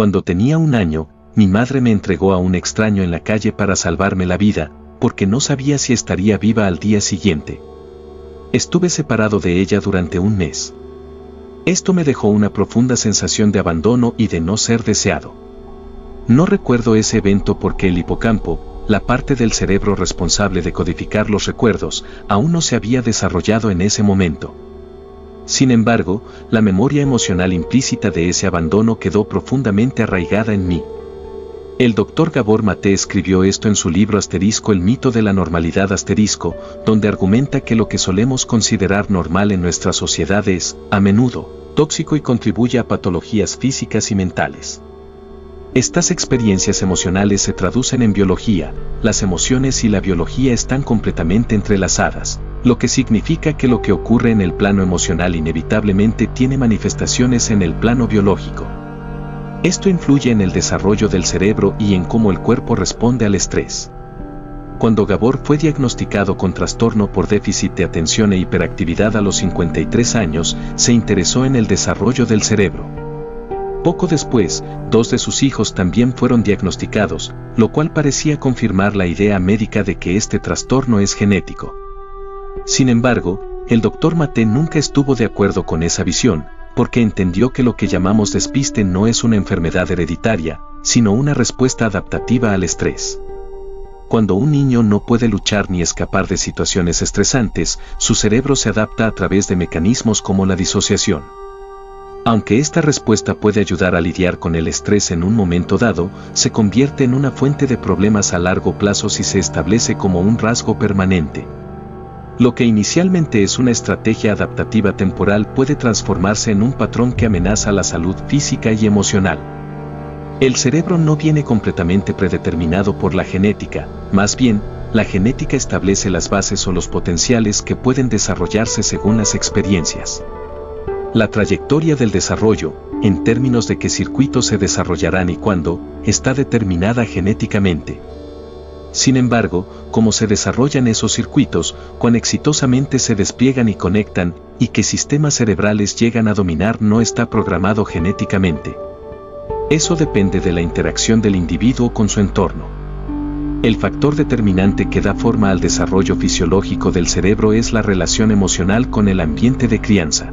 Cuando tenía 1 año, mi madre me entregó a un extraño en la calle para salvarme la vida, porque no sabía si estaría viva al día siguiente. Estuve separado de ella durante 1 mes. Esto me dejó una profunda sensación de abandono y de no ser deseado. No recuerdo ese evento porque el hipocampo, la parte del cerebro responsable de codificar los recuerdos, aún no se había desarrollado en ese momento. Sin embargo, la memoria emocional implícita de ese abandono quedó profundamente arraigada en mí. El Dr. Gabor Mate escribió esto en su libro El mito de la normalidad donde argumenta que lo que solemos considerar normal en nuestra sociedad es, a menudo, tóxico y contribuye a patologías físicas y mentales. Estas experiencias emocionales se traducen en biología, las emociones y la biología están completamente entrelazadas, lo que significa que lo que ocurre en el plano emocional inevitablemente tiene manifestaciones en el plano biológico. Esto influye en el desarrollo del cerebro y en cómo el cuerpo responde al estrés. Cuando Gabor fue diagnosticado con trastorno por déficit de atención e hiperactividad a los 53 años, se interesó en el desarrollo del cerebro. Poco después, 2 de sus hijos también fueron diagnosticados, lo cual parecía confirmar la idea médica de que este trastorno es genético. Sin embargo, el Dr. Mate nunca estuvo de acuerdo con esa visión, porque entendió que lo que llamamos despiste no es una enfermedad hereditaria, sino una respuesta adaptativa al estrés. Cuando un niño no puede luchar ni escapar de situaciones estresantes, su cerebro se adapta a través de mecanismos como la disociación. Aunque esta respuesta puede ayudar a lidiar con el estrés en un momento dado, se convierte en una fuente de problemas a largo plazo si se establece como un rasgo permanente. Lo que inicialmente es una estrategia adaptativa temporal puede transformarse en un patrón que amenaza la salud física y emocional. El cerebro no viene completamente predeterminado por la genética, más bien, la genética establece las bases o los potenciales que pueden desarrollarse según las experiencias. La trayectoria del desarrollo, en términos de qué circuitos se desarrollarán y cuándo, está determinada genéticamente. Sin embargo, cómo se desarrollan esos circuitos, cuán exitosamente se despliegan y conectan, y qué sistemas cerebrales llegan a dominar no está programado genéticamente. Eso depende de la interacción del individuo con su entorno. El factor determinante que da forma al desarrollo fisiológico del cerebro es la relación emocional con el ambiente de crianza.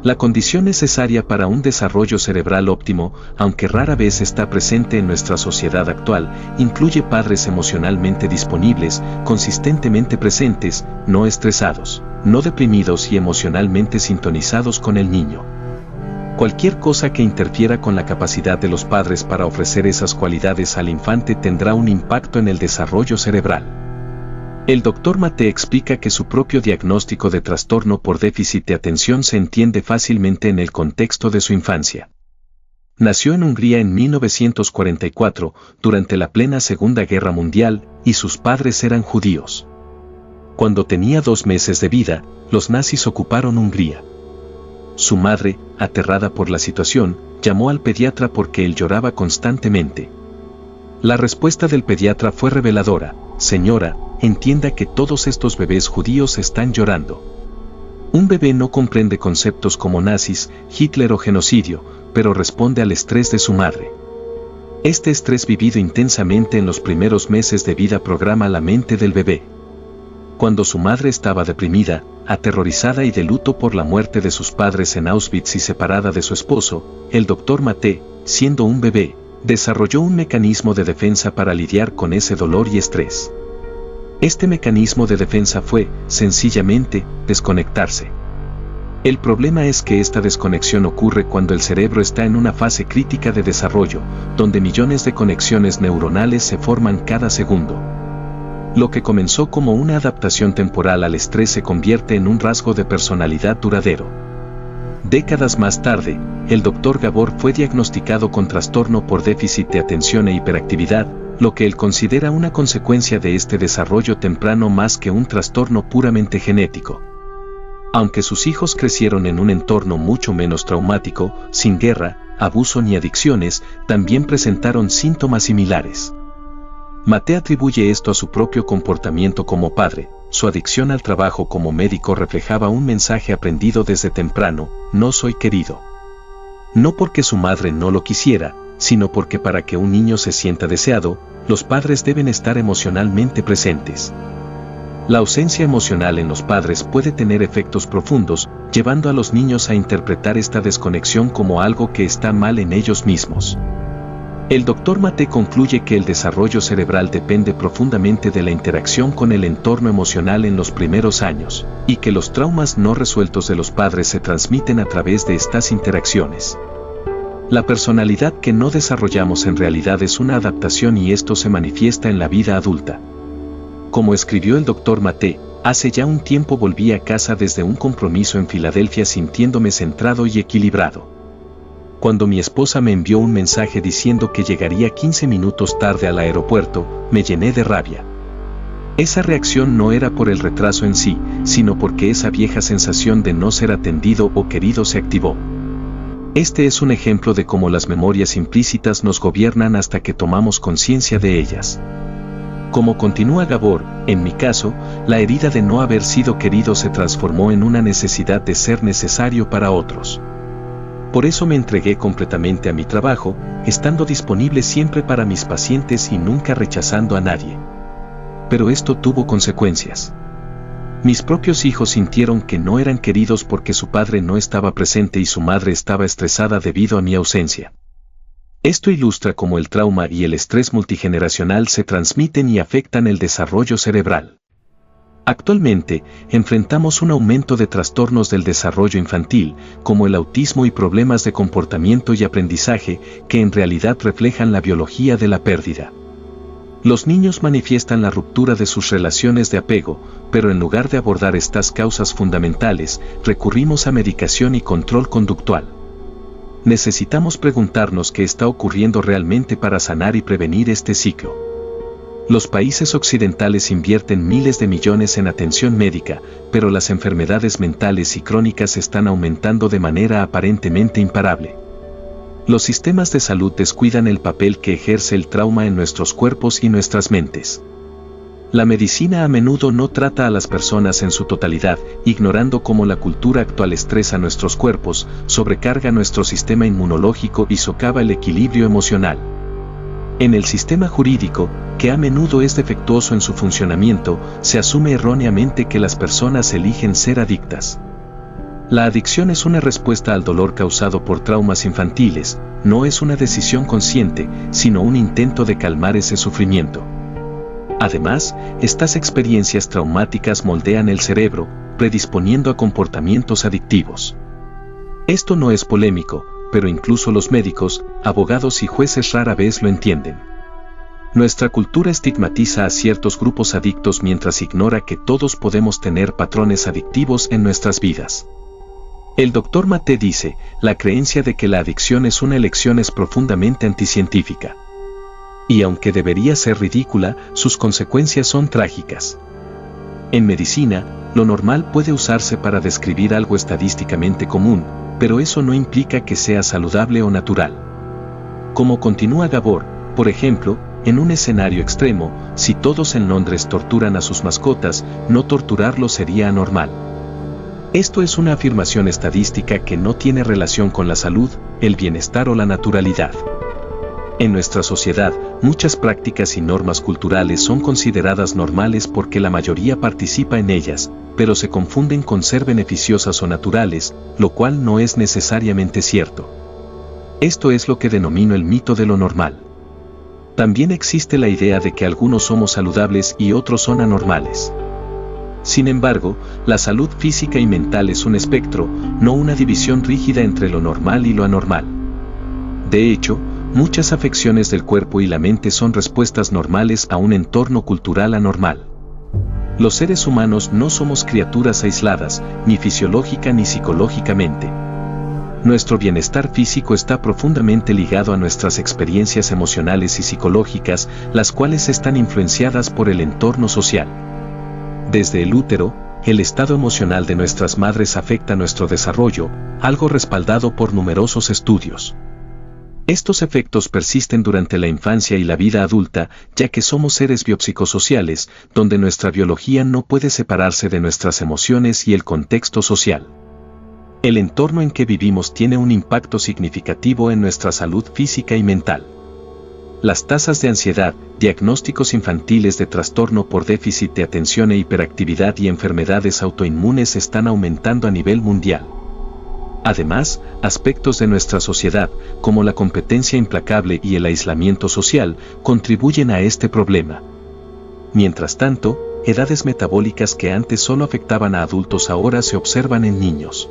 La condición necesaria para un desarrollo cerebral óptimo, aunque rara vez está presente en nuestra sociedad actual, incluye padres emocionalmente disponibles, consistentemente presentes, no estresados, no deprimidos y emocionalmente sintonizados con el niño. Cualquier cosa que interfiera con la capacidad de los padres para ofrecer esas cualidades al infante tendrá un impacto en el desarrollo cerebral. El Dr. Mate explica que su propio diagnóstico de trastorno por déficit de atención se entiende fácilmente en el contexto de su infancia. Nació en Hungría en 1944, durante la plena Segunda Guerra Mundial, y sus padres eran judíos. Cuando tenía 2 meses de vida, los nazis ocuparon Hungría. Su madre, aterrada por la situación, llamó al pediatra porque él lloraba constantemente. La respuesta del pediatra fue reveladora: señora, entienda que todos estos bebés judíos están llorando. Un bebé no comprende conceptos como nazis, Hitler o genocidio, pero responde al estrés de su madre. Este estrés vivido intensamente en los primeros meses de vida programa la mente del bebé. Cuando su madre estaba deprimida, aterrorizada y de luto por la muerte de sus padres en Auschwitz y separada de su esposo, el Dr. Mate, siendo un bebé, desarrolló un mecanismo de defensa para lidiar con ese dolor y estrés. Este mecanismo de defensa fue, sencillamente, desconectarse. El problema es que esta desconexión ocurre cuando el cerebro está en una fase crítica de desarrollo, donde millones de conexiones neuronales se forman cada segundo. Lo que comenzó como una adaptación temporal al estrés se convierte en un rasgo de personalidad duradero. Décadas más tarde, el Dr. Gabor fue diagnosticado con trastorno por déficit de atención e hiperactividad, lo que él considera una consecuencia de este desarrollo temprano más que un trastorno puramente genético. Aunque sus hijos crecieron en un entorno mucho menos traumático, sin guerra, abuso ni adicciones, también presentaron síntomas similares. Mate atribuye esto a su propio comportamiento como padre. Su adicción al trabajo como médico reflejaba un mensaje aprendido desde temprano: no soy querido. No porque su madre no lo quisiera, sino porque para que un niño se sienta deseado, los padres deben estar emocionalmente presentes. La ausencia emocional en los padres puede tener efectos profundos, llevando a los niños a interpretar esta desconexión como algo que está mal en ellos mismos. El Dr. Mate concluye que el desarrollo cerebral depende profundamente de la interacción con el entorno emocional en los primeros años, y que los traumas no resueltos de los padres se transmiten a través de estas interacciones. La personalidad que no desarrollamos en realidad es una adaptación y esto se manifiesta en la vida adulta. Como escribió el Dr. Mate, hace ya un tiempo volví a casa desde un compromiso en Filadelfia sintiéndome centrado y equilibrado. Cuando mi esposa me envió un mensaje diciendo que llegaría 15 minutos tarde al aeropuerto, me llené de rabia. Esa reacción no era por el retraso en sí, sino porque esa vieja sensación de no ser atendido o querido se activó. Este es un ejemplo de cómo las memorias implícitas nos gobiernan hasta que tomamos conciencia de ellas. Como continúa Gabor, en mi caso, la herida de no haber sido querido se transformó en una necesidad de ser necesario para otros. Por eso me entregué completamente a mi trabajo, estando disponible siempre para mis pacientes y nunca rechazando a nadie. Pero esto tuvo consecuencias. Mis propios hijos sintieron que no eran queridos porque su padre no estaba presente y su madre estaba estresada debido a mi ausencia. Esto ilustra cómo el trauma y el estrés multigeneracional se transmiten y afectan el desarrollo cerebral. Actualmente, enfrentamos un aumento de trastornos del desarrollo infantil, como el autismo y problemas de comportamiento y aprendizaje, que en realidad reflejan la biología de la pérdida. Los niños manifiestan la ruptura de sus relaciones de apego, pero en lugar de abordar estas causas fundamentales, recurrimos a medicación y control conductual. Necesitamos preguntarnos qué está ocurriendo realmente para sanar y prevenir este ciclo. Los países occidentales invierten miles de millones en atención médica, pero las enfermedades mentales y crónicas están aumentando de manera aparentemente imparable. Los sistemas de salud descuidan el papel que ejerce el trauma en nuestros cuerpos y nuestras mentes. La medicina a menudo no trata a las personas en su totalidad, ignorando cómo la cultura actual estresa nuestros cuerpos, sobrecarga nuestro sistema inmunológico y socava el equilibrio emocional. En el sistema jurídico, que a menudo es defectuoso en su funcionamiento, se asume erróneamente que las personas eligen ser adictas. La adicción es una respuesta al dolor causado por traumas infantiles, no es una decisión consciente, sino un intento de calmar ese sufrimiento. Además, estas experiencias traumáticas moldean el cerebro, predisponiendo a comportamientos adictivos. Esto no es polémico, pero incluso los médicos, abogados y jueces rara vez lo entienden. Nuestra cultura estigmatiza a ciertos grupos adictos mientras ignora que todos podemos tener patrones adictivos en nuestras vidas. El Dr. Mate dice, la creencia de que la adicción es una elección es profundamente anticientífica. Y aunque debería ser ridícula, sus consecuencias son trágicas. En medicina, lo normal puede usarse para describir algo estadísticamente común, pero eso no implica que sea saludable o natural. Como continúa Gabor, por ejemplo, en un escenario extremo, si todos en Londres torturan a sus mascotas, no torturarlos sería anormal. Esto es una afirmación estadística que no tiene relación con la salud, el bienestar o la naturalidad. En nuestra sociedad, muchas prácticas y normas culturales son consideradas normales porque la mayoría participa en ellas, pero se confunden con ser beneficiosas o naturales, lo cual no es necesariamente cierto. Esto es lo que denomino el mito de lo normal. También existe la idea de que algunos somos saludables y otros son anormales. Sin embargo, la salud física y mental es un espectro, no una división rígida entre lo normal y lo anormal. De hecho, muchas afecciones del cuerpo y la mente son respuestas normales a un entorno cultural anormal. Los seres humanos no somos criaturas aisladas, ni fisiológica ni psicológicamente. Nuestro bienestar físico está profundamente ligado a nuestras experiencias emocionales y psicológicas, las cuales están influenciadas por el entorno social. Desde el útero, el estado emocional de nuestras madres afecta nuestro desarrollo, algo respaldado por numerosos estudios. Estos efectos persisten durante la infancia y la vida adulta, ya que somos seres biopsicosociales, donde nuestra biología no puede separarse de nuestras emociones y el contexto social. El entorno en que vivimos tiene un impacto significativo en nuestra salud física y mental. Las tasas de ansiedad, diagnósticos infantiles de trastorno por déficit de atención e hiperactividad y enfermedades autoinmunes están aumentando a nivel mundial. Además, aspectos de nuestra sociedad, como la competencia implacable y el aislamiento social, contribuyen a este problema. Mientras tanto, edades metabólicas que antes solo afectaban a adultos ahora se observan en niños.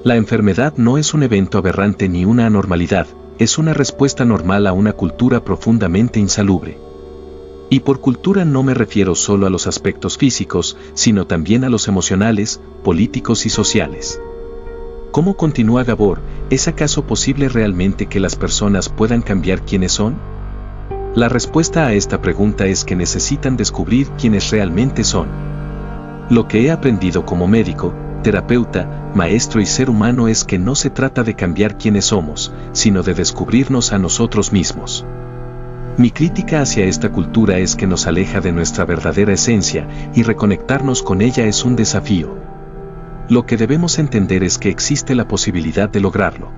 La enfermedad no es un evento aberrante ni una anormalidad, es una respuesta normal a una cultura profundamente insalubre. Y por cultura no me refiero solo a los aspectos físicos, sino también a los emocionales, políticos y sociales. ¿Cómo continúa Gabor? ¿Es acaso posible realmente que las personas puedan cambiar quiénes son? La respuesta a esta pregunta es que necesitan descubrir quiénes realmente son. Lo que he aprendido como médico, terapeuta, maestro y ser humano es que no se trata de cambiar quiénes somos, sino de descubrirnos a nosotros mismos. Mi crítica hacia esta cultura es que nos aleja de nuestra verdadera esencia, y reconectarnos con ella es un desafío. Lo que debemos entender es que existe la posibilidad de lograrlo.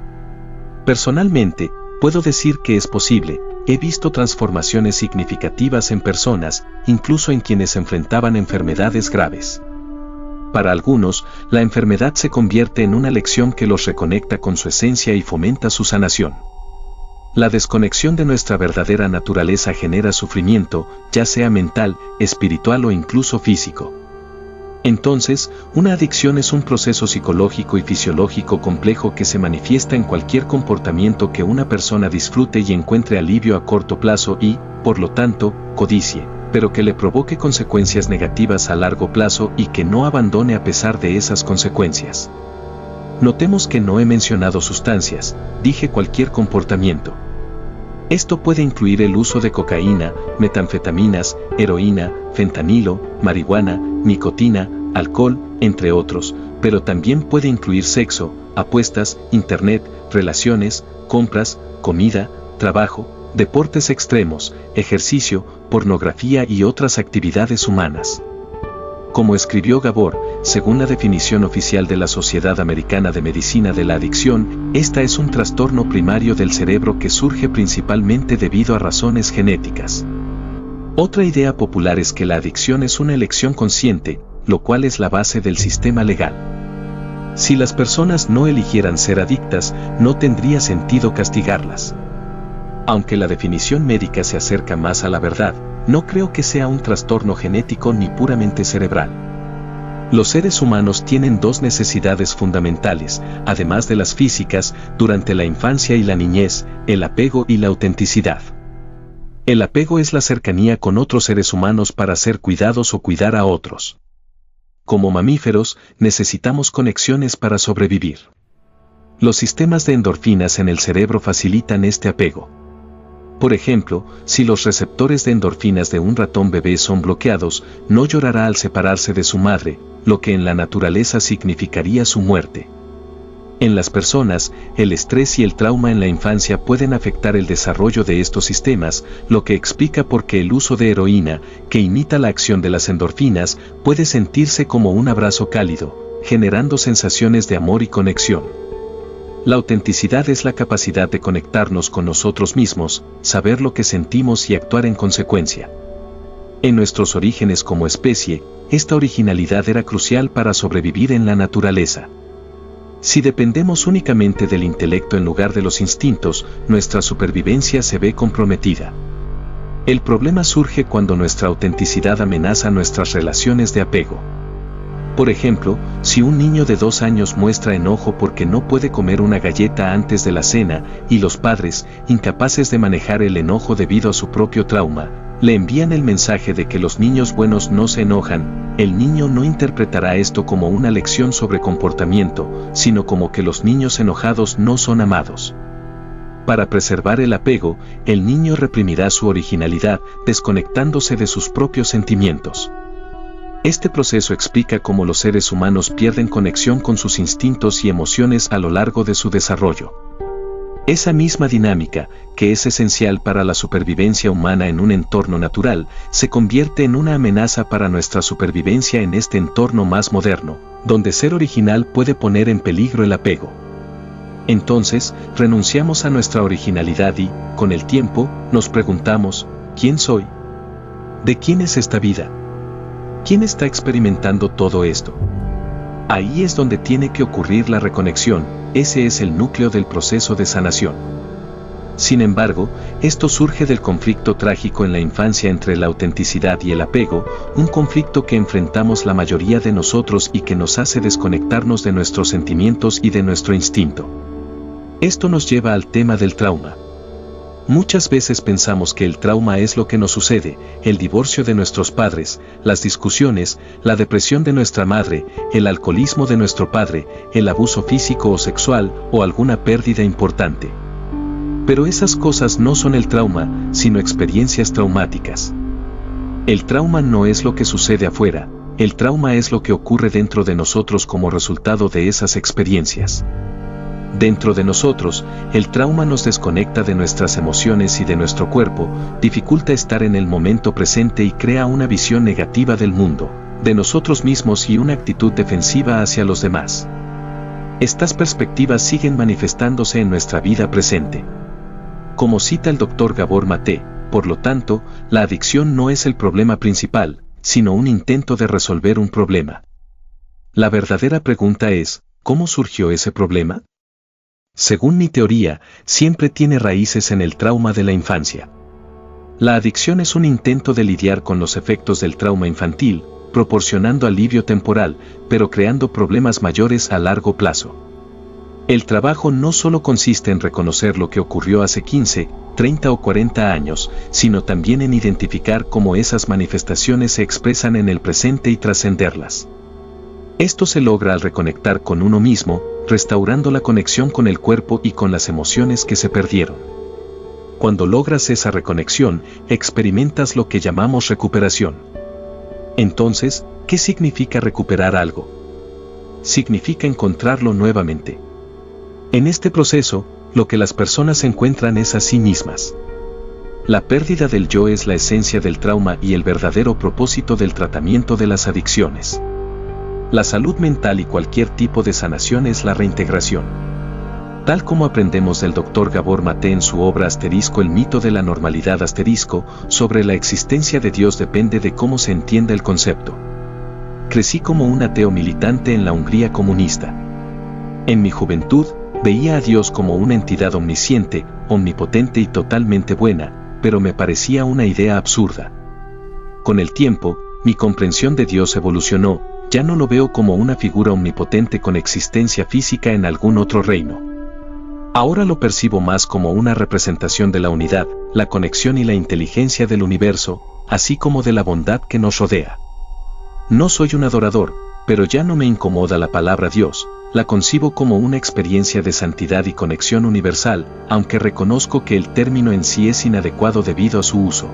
Personalmente, puedo decir que es posible. He visto transformaciones significativas en personas, incluso en quienes enfrentaban enfermedades graves. Para algunos, la enfermedad se convierte en una lección que los reconecta con su esencia y fomenta su sanación. La desconexión de nuestra verdadera naturaleza genera sufrimiento, ya sea mental, espiritual o incluso físico. Entonces, una adicción es un proceso psicológico y fisiológico complejo que se manifiesta en cualquier comportamiento que una persona disfrute y encuentre alivio a corto plazo y, por lo tanto, codicie, pero que le provoque consecuencias negativas a largo plazo y que no abandone a pesar de esas consecuencias. Notemos que no he mencionado sustancias, dije cualquier comportamiento. Esto puede incluir el uso de cocaína, metanfetaminas, heroína, fentanilo, marihuana, nicotina, alcohol, entre otros, pero también puede incluir sexo, apuestas, internet, relaciones, compras, comida, trabajo, deportes extremos, ejercicio, pornografía y otras actividades humanas. Como escribió Gabor, según la definición oficial de la Sociedad Americana de Medicina de la Adicción, esta es un trastorno primario del cerebro que surge principalmente debido a razones genéticas. Otra idea popular es que la adicción es una elección consciente, lo cual es la base del sistema legal. Si las personas no eligieran ser adictas, no tendría sentido castigarlas. Aunque la definición médica se acerca más a la verdad, no creo que sea un trastorno genético ni puramente cerebral. Los seres humanos tienen dos necesidades fundamentales, además de las físicas, durante la infancia y la niñez: el apego y la autenticidad. El apego es la cercanía con otros seres humanos para ser cuidados o cuidar a otros. Como mamíferos, necesitamos conexiones para sobrevivir. Los sistemas de endorfinas en el cerebro facilitan este apego. Por ejemplo, si los receptores de endorfinas de un ratón bebé son bloqueados, no llorará al separarse de su madre, lo que en la naturaleza significaría su muerte. En las personas, el estrés y el trauma en la infancia pueden afectar el desarrollo de estos sistemas, lo que explica por qué el uso de heroína, que imita la acción de las endorfinas, puede sentirse como un abrazo cálido, generando sensaciones de amor y conexión. La autenticidad es la capacidad de conectarnos con nosotros mismos, saber lo que sentimos y actuar en consecuencia. En nuestros orígenes como especie, esta originalidad era crucial para sobrevivir en la naturaleza. Si dependemos únicamente del intelecto en lugar de los instintos, nuestra supervivencia se ve comprometida. El problema surge cuando nuestra autenticidad amenaza nuestras relaciones de apego. Por ejemplo, si un niño de 2 años muestra enojo porque no puede comer una galleta antes de la cena, y los padres, incapaces de manejar el enojo debido a su propio trauma, le envían el mensaje de que los niños buenos no se enojan, el niño no interpretará esto como una lección sobre comportamiento, sino como que los niños enojados no son amados. Para preservar el apego, el niño reprimirá su originalidad, desconectándose de sus propios sentimientos. Este proceso explica cómo los seres humanos pierden conexión con sus instintos y emociones a lo largo de su desarrollo. Esa misma dinámica, que es esencial para la supervivencia humana en un entorno natural, se convierte en una amenaza para nuestra supervivencia en este entorno más moderno, donde ser original puede poner en peligro el apego. Entonces, renunciamos a nuestra originalidad y, con el tiempo, nos preguntamos, ¿quién soy? ¿De quién es esta vida? ¿Quién está experimentando todo esto? Ahí es donde tiene que ocurrir la reconexión, ese es el núcleo del proceso de sanación. Sin embargo, esto surge del conflicto trágico en la infancia entre la autenticidad y el apego, un conflicto que enfrentamos la mayoría de nosotros y que nos hace desconectarnos de nuestros sentimientos y de nuestro instinto. Esto nos lleva al tema del trauma. Muchas veces pensamos que el trauma es lo que nos sucede, el divorcio de nuestros padres, las discusiones, la depresión de nuestra madre, el alcoholismo de nuestro padre, el abuso físico o sexual o alguna pérdida importante. Pero esas cosas no son el trauma, sino experiencias traumáticas. El trauma no es lo que sucede afuera, el trauma es lo que ocurre dentro de nosotros como resultado de esas experiencias. Dentro de nosotros, el trauma nos desconecta de nuestras emociones y de nuestro cuerpo, dificulta estar en el momento presente y crea una visión negativa del mundo, de nosotros mismos y una actitud defensiva hacia los demás. Estas perspectivas siguen manifestándose en nuestra vida presente. Como cita el Dr. Gabor Maté, por lo tanto, la adicción no es el problema principal, sino un intento de resolver un problema. La verdadera pregunta es, ¿cómo surgió ese problema? Según mi teoría, siempre tiene raíces en el trauma de la infancia. La adicción es un intento de lidiar con los efectos del trauma infantil, proporcionando alivio temporal, pero creando problemas mayores a largo plazo. El trabajo no solo consiste en reconocer lo que ocurrió hace 15, 30 o 40 años, sino también en identificar cómo esas manifestaciones se expresan en el presente y trascenderlas. Esto se logra al reconectar con uno mismo, restaurando la conexión con el cuerpo y con las emociones que se perdieron. Cuando logras esa reconexión, experimentas lo que llamamos recuperación. Entonces, ¿qué significa recuperar algo? Significa encontrarlo nuevamente. En este proceso, lo que las personas encuentran es a sí mismas. La pérdida del yo es la esencia del trauma y el verdadero propósito del tratamiento de las adicciones. La salud mental y cualquier tipo de sanación es la reintegración. Tal como aprendemos del Dr. Gabor Maté en su obra El mito de la normalidad sobre la existencia de Dios depende de cómo se entienda el concepto. Crecí como un ateo militante en la Hungría comunista. En mi juventud, veía a Dios como una entidad omnisciente, omnipotente y totalmente buena, pero me parecía una idea absurda. Con el tiempo, mi comprensión de Dios evolucionó, ya no lo veo como una figura omnipotente con existencia física en algún otro reino. Ahora lo percibo más como una representación de la unidad, la conexión y la inteligencia del universo, así como de la bondad que nos rodea. No soy un adorador, pero ya no me incomoda la palabra Dios, la concibo como una experiencia de santidad y conexión universal, aunque reconozco que el término en sí es inadecuado debido a su uso.